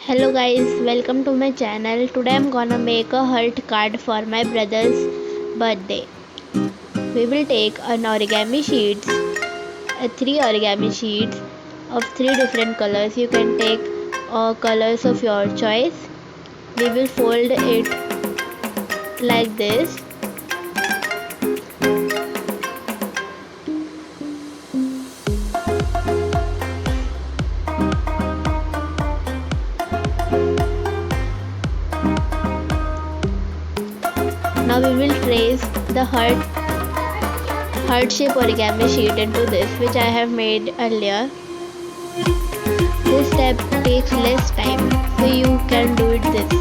Hello guys, welcome to my channel. Today I'm gonna make a heart card for my brother's birthday. We will take an origami sheets, three origami sheets of three different colors. You can take colors of your choice. We will fold it like this. Now we will trace the heart shape origami sheet into this, which I have made earlier. This step takes less time, so you can do it this.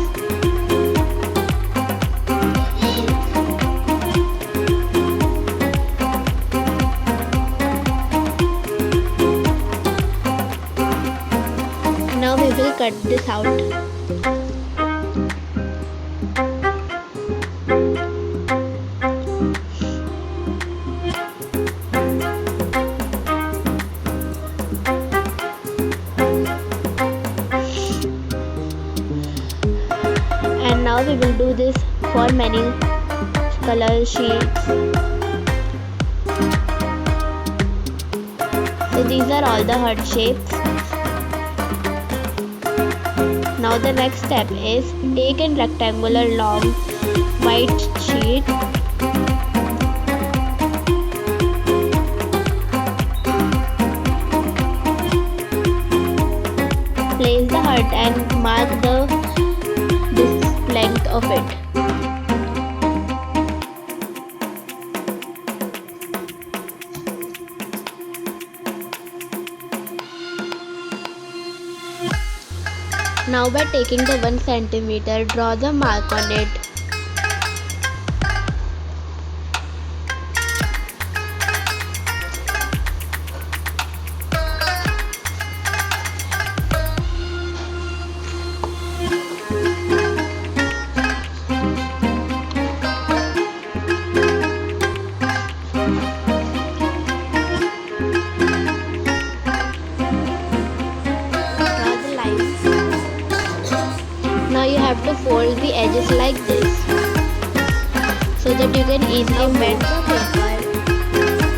Now we will cut this out. And now we will do this for many color sheets. So these are all the heart shapes. Now the next step is take a rectangular long white sheet. Place the heart and mark this length of it. Now by taking the 1 centimeter, draw the mark on it. Now you have to fold the edges like this, so that you can easily bend the paper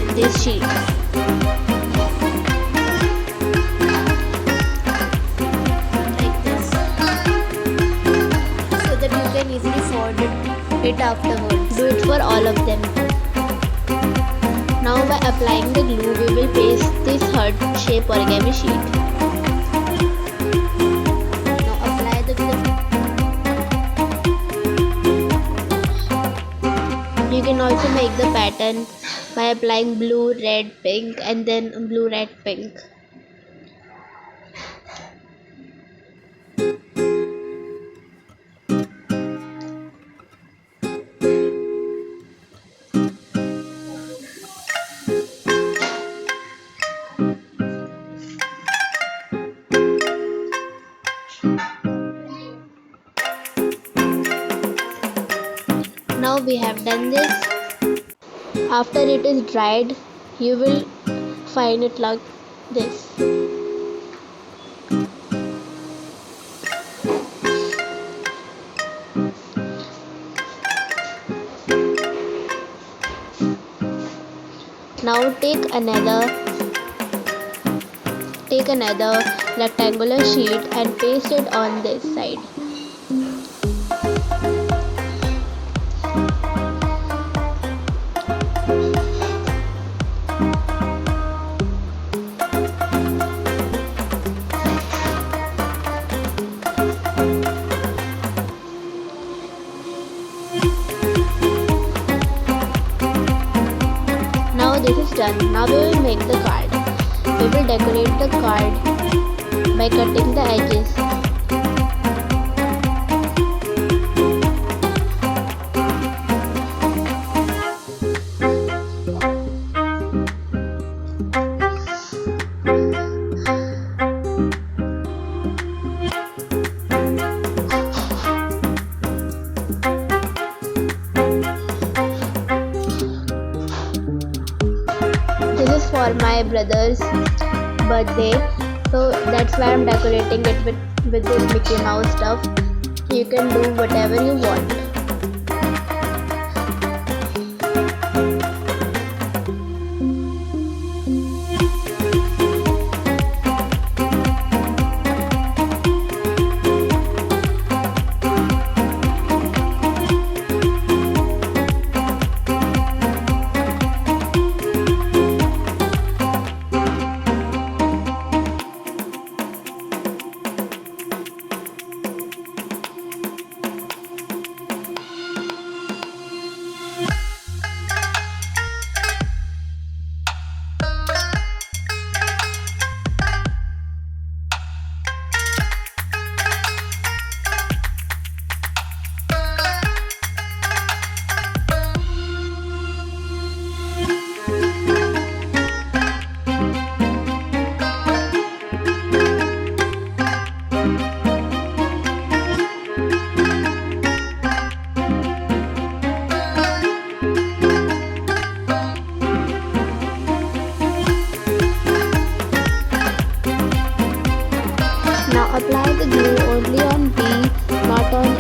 in this sheet. Like this, so that you can easily fold it afterwards. Do it for all of them. Now by applying the glue, we will paste this heart shape origami sheet. You can also make the pattern by applying blue, red, pink and then blue, red, pink. Now we have done this. After it is dried, you will find it like this. Now take another rectangular sheet and paste it on this side. Now this is done. Now we will make the card. We will decorate the card by cutting the edges. For my brother's birthday, so that's why I'm decorating it with with this Mickey Mouse stuff. You can do whatever you want. Now apply the glue only on B, not on